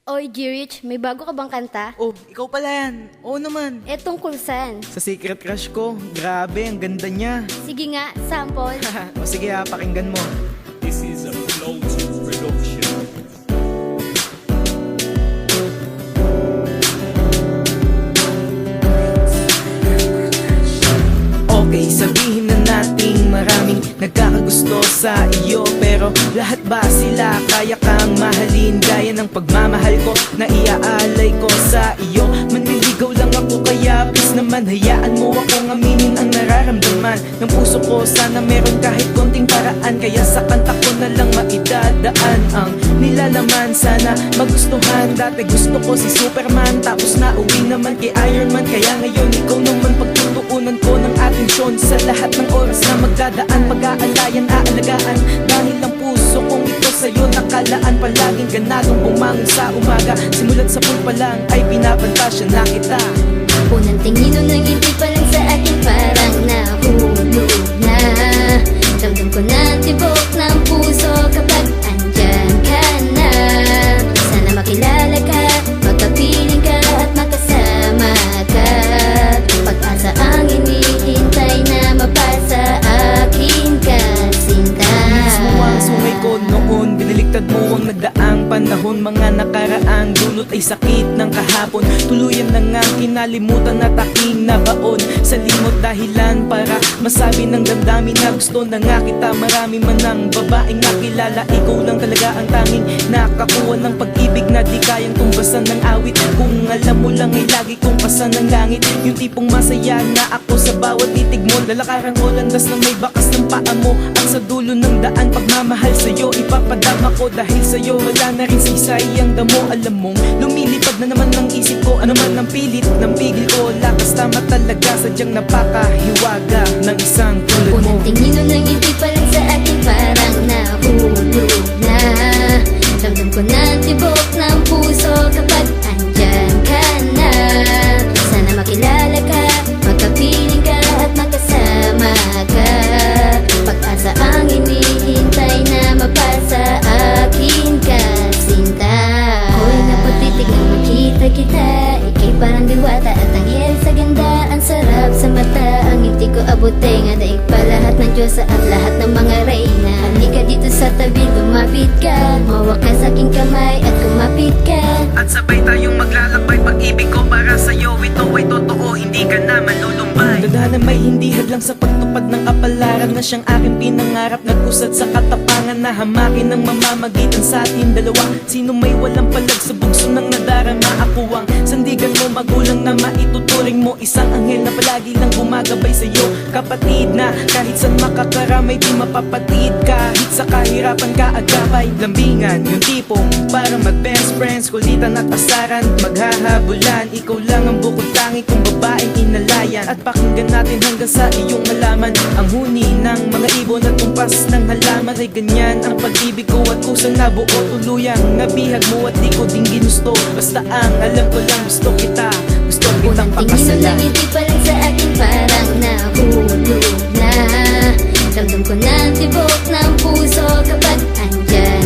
Oy, G-Rich, may bago ka bang kanta? Oh, ikaw pala yan. Oo naman. Eh, tungkol saan? Sa secret crush ko, grabe, ang ganda niya. Sige nga, sample. O sige ha, pakinggan mo. This is a Flow 2 production. Okay, sabihin na nating maraming nagkakagusto sa iyo, pero lahat ba sila kaya kang mahalin? Gaya ng pagmamahal ko na iaalay ko sa iyo. Manliligaw lang ako, kaya please naman hayaan mo akong aminin ang nararamdaman ng puso ko. Sana meron kahit konting paraan, kaya sa kanta ko na lang maidadaan ang nilalaman. Sana magustuhan. Dati gusto ko si Superman, tapos nauwi naman kay Iron Man. Kaya ngayon ikaw naman pagtutuunan ko ng atensyon sa lahat ng oras na magdadaan. Pag-aalayan, aalagaan, dahil ang puso kong ito sa'yo nakalaan. Palaging ganadong bumangon sa umaga, simulat sa pool pa lang ay pinapantasya na kita. Unang tingin ng ngiti pa lang sa akin, parang nahulog na. Ramdam ko na tibok ng puso kapag andyan ka na. Sana makilala ka, magkapiling ka at makasama ka. Pag-asa ang hinihintay na mapasa akin ka, sinta. Mismo ang sungay ko noon, biniligtad mo ang nagdaang panahon. Mga nakaraang dulot ay sakit ng kahapon. Tuluyan na nga kinalimutan at aking nabaon sa limot, dahilan para masabi ng damdamin na gusto na nga kita. Marami man ang babaeng nakilala, ikaw lang talaga ang tanging nakakuha ng pag-ibig na di kayang tumbasan ng awit. Kung alam mo lang ay lagi kong pasan ng langit, yung tipong masaya na ako sa bawat titig mo. Lalakaran ko landas na may bakas ng paa mo, at sa dulo ng daan pagmamahal sa'yo ipapadama ko. Dahil sa'yo wala na rin saysay ang damo. Alam mong lumilipad na naman ang isip ko, ano man ang pilit ng pigil ko. Lakas tama talaga, sadyang napakahiwaga ng isang tulad mo. Unang tingin ng ngiti pa lang sa akin, parang nahulog na. Ramdam ko na tibok ng puso kapag andyan ka na. Sana makilala ka, magkapiling ka at makasama ka. Pag-asa ang hinihintay na mapasa akin ka, sinta. Ako'y napagtitig nang makita kita, ika'y parang diwata at anghel sa ganda. Ang sarap sa mata, ang ngiti ko abuting, adaig pa lahat ng Diyosa at lahat ng mga reyna. Halika dito sa tabi, lumapit ka, mawak ka sa aking kamay at kumapit ka. At sabay tayong maglalakbay, pag-ibig ko para sa'yo ito ay totoo, hindi ka na malulumbay. Tadhana may hindi hadlang sa pagtupad ng kapalaran na siyang aking pinangarap. Nag-usad sa katapangan na hamakin ng mamamagitan sa ating dalawa. Sino may walang palag sa bugso ng nadarama? Ako ang sandigan mo, magulang na maituturing mo. Isang anghel na palagi lang gumagabay sa'yo, kapatid na kahit saan makakaramay di mapapatid. Kahit sa kahirapan ka agapay, lambingan yung tipong para mag-best friends, kulitan at asaran, maghahabulan. Ikaw lang ang bukod tangi kong babaeng inalayan. At pakinggan natin hanggang sa iyong malaman ang huni ng mga ibon at tumpas ng halaman. Ay ganyan ang pag-ibig ko at kusang nabuo, tuluyang nabihag mo at di ko din ginusto. Basta ang alam ko lang gusto kita, gusto kitang Unang tingin ng pakasalan. ngiti pa lang sa akin, parang nahulog na. Ramdam ko na tibok ng puso kapag andyan